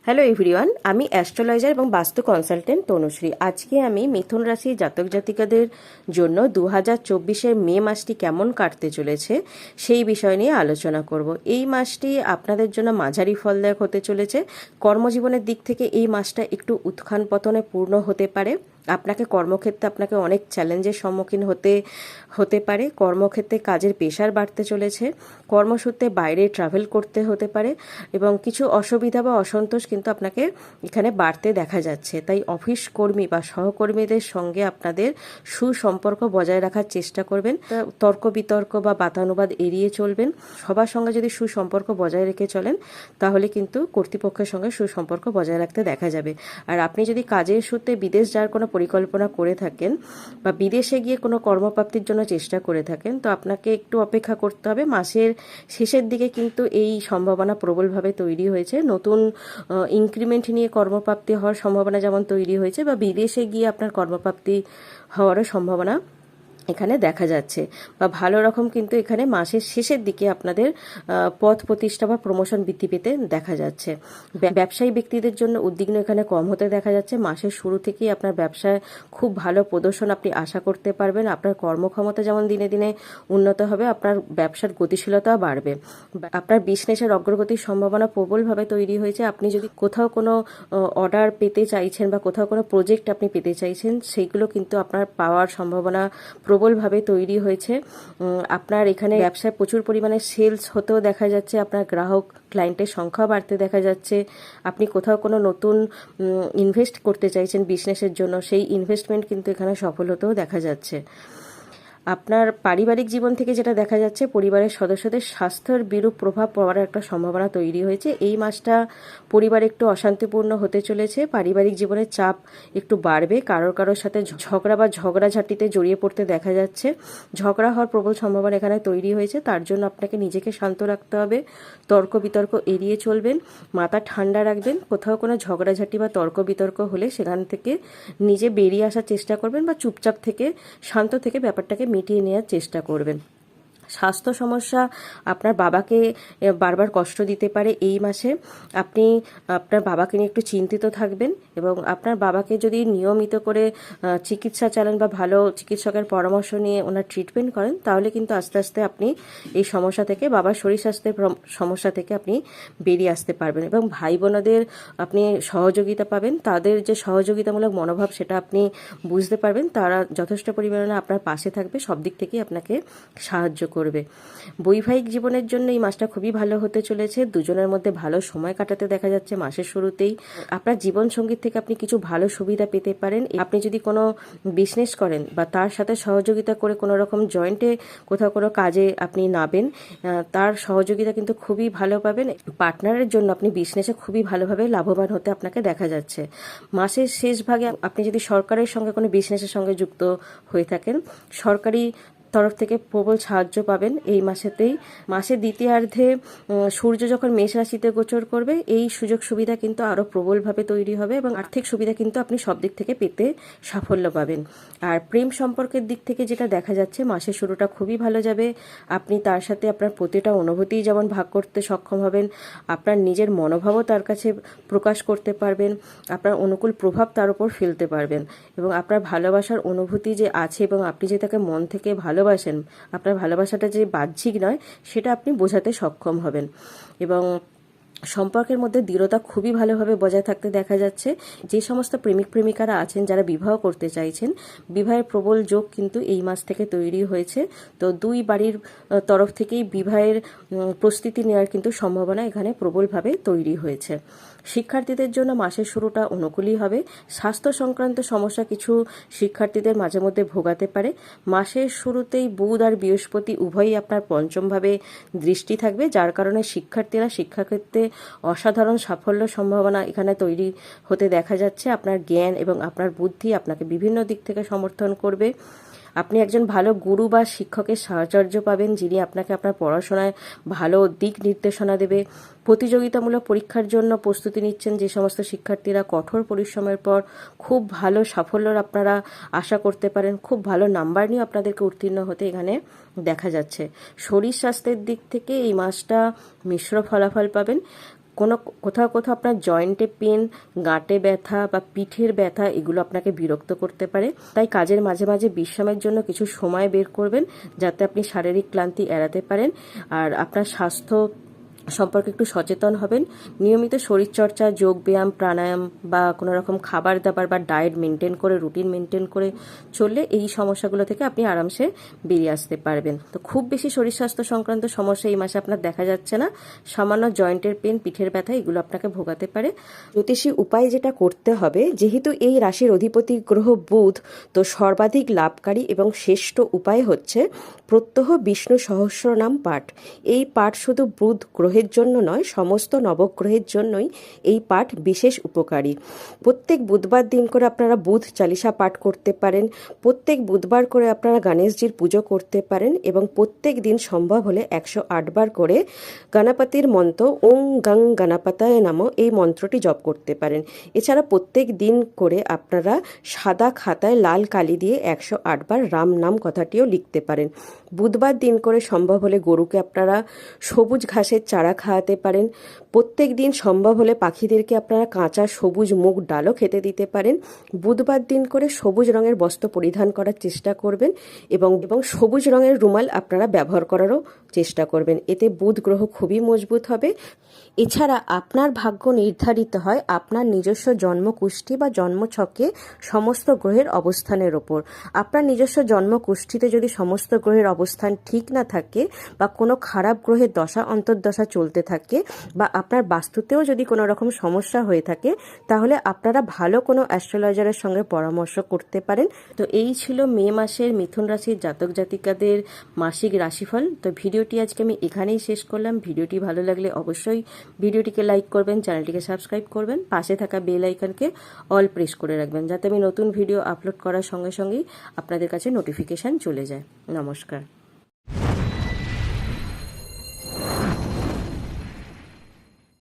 Hello everyone, আমি astrologer এবং বাস্তু কনসালটেন্ট তনুশ্রী। আজকে আমি মিথুন রাশি জাতক জাতিকাদের জন্য 2024-এর মে মাসটি কেমন কাটতে চলেছে সেই বিষয় নিয়ে আলোচনা করব। এই মাসটি আপনাদের জন্য মাঝারি ফলদায়ক হতে চলেছে। কর্মজীবনের দিক থেকে এই মাসটা একটু উত্থান পতনে পূর্ণ হতে পারে। আপনাকে কর্মক্ষেত্রে আপনাকে অনেক চ্যালেঞ্জের সম্মুখীন হতে পারে। কর্মক্ষেত্রে কাজের প্রেশার বাড়তে চলেছে। কর্মসূত্রে বাইরে ট্রাভেল করতে হতে পারে এবং কিছু অসুবিধা বা অসন্তোষ কিন্তু আপনাকে এখানে বাড়তে দেখা যাচ্ছে। তাই অফিস কর্মী বা সহকর্মীদের সঙ্গে আপনাদের সুসম্পর্ক বজায় রাখার চেষ্টা করবেন। তর্ক বিতর্ক বা বাতানুবাদ এড়িয়ে চলবেন। সবার সঙ্গে যদি সুসম্পর্ক বজায় রেখে চলেন তাহলে কিন্তু কর্তৃপক্ষের সঙ্গে সুসম্পর্ক বজায় রাখতে দেখা যাবে। আর আপনি যদি কাজের সূত্রে বিদেশ যাওয়ার কোনো পরিকল্পনা করে থাকেন বা বিদেশে গিয়ে কোনো কর্মপ্রাপ্তির জন্য চেষ্টা করে থাকেন, তো আপনাকে একটু অপেক্ষা করতে হবে। মাসের শেষের দিকে কিন্তু এই সম্ভাবনা প্রবলভাবে তৈরি হয়েছে। নতুন ইনক্রিমেন্ট নিয়ে কর্মপ্রাপ্তি হওয়ার সম্ভাবনা যেমন তৈরি হয়েছে, বা বিদেশে গিয়ে আপনার কর্মপ্রাপ্তি হওয়ারও সম্ভাবনা এখানে দেখা যাচ্ছে। বা ভালো রকম কিন্তু এখানে মাসের শেষের দিকে আপনাদের পদ প্রতিষ্ঠা বা প্রমোশন বৃদ্ধি পেতে দেখা যাচ্ছে। ব্যবসায়ী ব্যক্তিদের জন্য উদ্বিগ্ন এখানে কম হতে দেখা যাচ্ছে। মাসের শুরু থেকেই আপনার ব্যবসায় খুব ভালো প্রদর্শন আপনি আশা করতে পারবেন। আপনার কর্মক্ষমতা যেমন দিনে দিনে উন্নত হবে, আপনার ব্যবসার গতিশীলতাও বাড়বে। আপনার বিজনেসের অগ্রগতির সম্ভাবনা প্রবলভাবে তৈরি হয়েছে। আপনি যদি কোথাও কোনো অর্ডার পেতে চাইছেন বা কোথাও কোনো প্রজেক্ট আপনি পেতে চাইছেন, সেইগুলো কিন্তু আপনার পাওয়ার সম্ভাবনা প্রবলভাবে তৈরি হয়েছে। আপনার এখানে ব্যবসায় প্রচুর পরিমাণে সেলস হতেও দেখা যাচ্ছে। আপনার গ্রাহক ক্লায়েন্টের সংখ্যা বাড়তে দেখা যাচ্ছে। আপনি কোথাও কোনো নতুন ইনভেস্ট করতে চাইছেন বিজনেসের জন্য, সেই ইনভেস্টমেন্ট কিন্তু এখানে সফল হতেও দেখা যাচ্ছে। আপনার পারিবারিক জীবন থেকে যেটা দেখা যাচ্ছে, পরিবারের সদস্যদের স্বাস্থ্যের বিরূপ প্রভাব পড়ার একটা সম্ভাবনা তৈরি হয়েছে। এই মাসটা পরিবার একটু অশান্তিপূর্ণ হতে চলেছে। পারিবারিক জীবনের চাপ একটু বাড়বে। কারোর সাথে ঝগড়া বা ঝগড়াঝাটিতে জড়িয়ে পড়তে দেখা যাচ্ছে। ঝগড়া হওয়ার প্রবল সম্ভাবনা এখানে তৈরি হয়েছে। তার জন্য আপনাকে নিজেকে শান্ত রাখতে হবে। তর্ক বিতর্ক এড়িয়ে চলবেন। মাথা ঠান্ডা রাখবেন। কোথাও কোনো ঝগড়াঝাটি বা তর্ক বিতর্ক হলে সেখান থেকে নিজে বেরিয়ে আসার চেষ্টা করবেন, বা চুপচাপ থেকে শান্ত থেকে ব্যাপারটাকে মিটিয়ে নেওয়ার চেষ্টা করবেন। স্বাস্থ্য সমস্যা আপনার বাবাকে বারবার কষ্ট দিতে পারে এই মাসে। আপনি আপনার বাবাকে নিয়ে একটু চিন্তিত থাকবেন এবং আপনার বাবাকে যদি নিয়মিত করে চিকিৎসা চালান বা ভালো চিকিৎসকের পরামর্শ নিয়ে ওনার ট্রিটমেন্ট করেন, তাহলে কিন্তু আস্তে আস্তে আপনি এই সমস্যা থেকে, বাবার শরীর স্বাস্থ্যের সমস্যা থেকে আপনি বেরিয়ে আসতে পারবেন। এবং ভাই বোনদের আপনি সহযোগিতা পাবেন। তাদের যে সহযোগিতামূলক মনোভাব সেটা আপনি বুঝতে পারবেন। তারা যথেষ্ট পরিমাণে আপনার পাশে থাকবে, সব দিক থেকেই আপনাকে সাহায্য করবে। বৈবাহিক জীবনের জন্য এই মাসটা খুবই ভালো হতে চলেছে। দুজনের মধ্যে ভালো সময় কাটাতে দেখা যাচ্ছে মাসের শুরুতেই। আপনার জীবন সঙ্গীত থেকে আপনি কিছু ভালো সুবিধা পেতে পারেন। আপনি যদি কোনো বিজনেস করেন বা তার সাথে সহযোগিতা করে কোনো রকম জয়েন্টে কোথাও কোনো কাজে আপনি নাবেন, তার সহযোগিতা কিন্তু খুবই ভালো পাবেন। পার্টনারের জন্য আপনি বিজনেসে খুবই ভালোভাবে লাভবান হতে আপনাকে দেখা যাচ্ছে। মাসের শেষ ভাগে আপনি যদি সরকারের সঙ্গে কোনো বিজনেসের সঙ্গে যুক্ত হয়ে থাকেন, সরকারি তরফ থেকে প্রবল সাহায্য পাবেন এই মাসেতেই। মাসের দ্বিতীয়ার্ধে সূর্য যখন মেষ রাশিতে গোচর করবে, এই সুযোগ সুবিধা কিন্তু আরও প্রবলভাবে তৈরি হবে এবং আর্থিক সুবিধা কিন্তু আপনি সব দিক থেকে পেতে সাফল্য পাবেন। আর প্রেম সম্পর্কের দিক থেকে যেটা দেখা যাচ্ছে, মাসের শুরুটা খুবই ভালো যাবে। আপনি তার সাথে আপনার প্রতিটা অনুভূতি যেমন ভাগ করতে সক্ষম হবেন, আপনার নিজের মনোভাবও তার কাছে প্রকাশ করতে পারবেন, আপনার অনুকূল প্রভাব তার উপর ফেলতে পারবেন এবং আপনার ভালোবাসার অনুভূতি যে আছে এবং আপনি যে তাকে মন থেকে ভালোবাসেন, আপনার ভালোবাসাটা যে বাহ্যিক নয় সেটা আপনি বোঝাতে সক্ষম হবেন। এবং সম্পর্কের মধ্যে দৃঢ়তা খুবই ভালোভাবে বজায় থাকতে দেখা যাচ্ছে। যে সমস্ত প্রেমিক প্রেমিকারা আছেন যারা বিবাহ করতে চাইছেন, বিবাহের প্রবল যোগ কিন্তু এই মাস থেকে তৈরি হয়েছে। তো দুই বাড়ির তরফ থেকেই বিবাহের প্রস্তুতি নেওয়ার কিন্তু সম্ভাবনা এখানে প্রবলভাবে তৈরি হয়েছে। শিক্ষার্থীদের জন্য মাসের শুরুটা অনুকূলই হবে। স্বাস্থ্য সংক্রান্ত সমস্যা কিছু শিক্ষার্থীদের মাঝে মধ্যে ভোগাতে পারে। মাসের শুরুতেই বুধ আর বৃহস্পতি উভয়ই আপনার পঞ্চমভাবে দৃষ্টি থাকবে, যার কারণে শিক্ষার্থীরা শিক্ষাক্ষেত্রে অসাধারণ সাফল্য সম্ভাবনা এখানে তৈরি হতে দেখা যাচ্ছে। আপনার জ্ঞান এবং আপনার বুদ্ধি আপনাকে বিভিন্ন দিক থেকে সমর্থন করবে। আপনি একজন ভালো গুরু বা শিক্ষকের সাহচর্য পাবেন, যিনি আপনাকে আপনার পড়াশোনায় ভালো দিক নির্দেশনা দেবে। প্রতিযোগিতামূলক পরীক্ষার জন্য প্রস্তুতি নিচ্ছেন যে সমস্ত শিক্ষার্থীরা, কঠোর পরিশ্রমের পর খুব ভালো সাফল্যর আপনারা আশা করতে পারেন। খুব ভালো নাম্বার নিয়ে আপনাদেরকে উত্তীর্ণ হতে এখানে দেখা যাচ্ছে। শরীর স্বাস্থ্যের দিক থেকে এই মাসটা মিশ্র ফলাফল পাবেন। কোথাও কোথাও আপনার জয়েন্টে পেন, গাঁটে ব্যথা বা পিঠের ব্যথা এগুলো আপনাকে বিরক্ত করতে পারে। তাই কাজের মাঝে মাঝে বিশ্রামের জন্য কিছু সময় বের করবেন, যাতে আপনি শারীরিক ক্লান্তি এড়াতে পারেন আর আপনার স্বাস্থ্য সম্পর্কে একটু সচেতন হবেন। নিয়মিত শরীরচর্চা, যোগ ব্যায়াম, প্রাণায়াম বা কোনো রকম খাবার দাবার বা ডায়েট মেনটেন করে, রুটিন মেনটেন করে চললে এই সমস্যাগুলো থেকে আপনি আরামসে বেরিয়ে আসতে পারবেন। তো খুব বেশি শরীর স্বাস্থ্য সংক্রান্ত সমস্যা এই মাসে আপনার দেখা যাচ্ছে না। সামান্য জয়েন্টের পেন, পিঠের ব্যথা এগুলো আপনাকে ভোগাতে পারে। জ্যোতিষী উপায় যেটা করতে হবে, যেহেতু এই রাশির অধিপতি গ্রহ বুধ, তো সর্বাধিক লাভকারী এবং শ্রেষ্ঠ উপায় হচ্ছে প্রত্যহ বিষ্ণু সহস্রনাম পাঠ। এই পাঠ শুধু বুধ গ্রহের জন্য নয়, সমস্ত নবগ্রহের জন্যই এই পাঠ বিশেষ উপকারী। প্রত্যেক বুধবার দিন করে আপনারা বুধ চালিসা পাঠ করতে পারেন, প্রত্যেক বুধবার করে আপনারা গণেশজির পুজো করতে পারেন এবং প্রত্যেক দিন সম্ভব হলে 108 বার করে গণপতির মন্ত্র ওং গং গণপতায় নমঃ এই মন্ত্রটি জপ করতে পারেন। এছাড়া প্রত্যেক দিন করে আপনারা সাদা খাতায় লাল কালি দিয়ে 108 বার রাম নাম কথাটিও লিখতে পারেন। বুধবার দিন করে সম্ভব হলে গরুকে আপনারা সবুজ ঘাসের চারা খাওয়াতে পারেন। প্রত্যেক দিন সম্ভব হলে পাখিদেরকে আপনারা কাঁচা সবুজ মুগ ডালও খেতে দিতে পারেন। বুধবার দিন করে সবুজ রঙের বস্ত্র পরিধান করার চেষ্টা করবেন এবং সবুজ রঙের রুমাল আপনারা ব্যবহার করারও চেষ্টা করবেন। এতে বুধ গ্রহ খুবই মজবুত হবে। এছাড়া আপনার ভাগ্য নির্ধারিত হয় আপনার নিজস্ব জন্মকুষ্ঠী বা জন্মছকে সমস্ত গ্রহের অবস্থানের ওপর। আপনার নিজস্ব জন্মকুষ্ঠীতে যদি সমস্ত গ্রহের অবস্থান ঠিক না থাকে বা কোনো খারাপ গ্রহের দশা অন্তর্দশা চলতে থাকে বা আপনার বাস্তুতেও যদি কোনো রকম সমস্যা হয়ে থাকে, তাহলে আপনারা ভালো কোনো অ্যাস্ট্রোলজারের সঙ্গে পরামর্শ করতে পারেন। তো এই ছিল মে মাসের মিথুন রাশির জাতক জাতিকাদের মাসিক রাশিফল। তো ভিডিওটি আজকে আমি এখানেই শেষ করলাম। ভিডিওটি ভালো লাগলে অবশ্যই ভিডিওটিকে লাইক করবেন, চ্যানেলটিকে সাবস্ক্রাইব করবেন, পাশে থাকা বেল আইকনকে অল প্রেস করে রাখবেন, যাতে আমি নতুন ভিডিও আপলোড করার সঙ্গে সঙ্গেই আপনাদের কাছে নোটিফিকেশান চলে যায়। নমস্কার।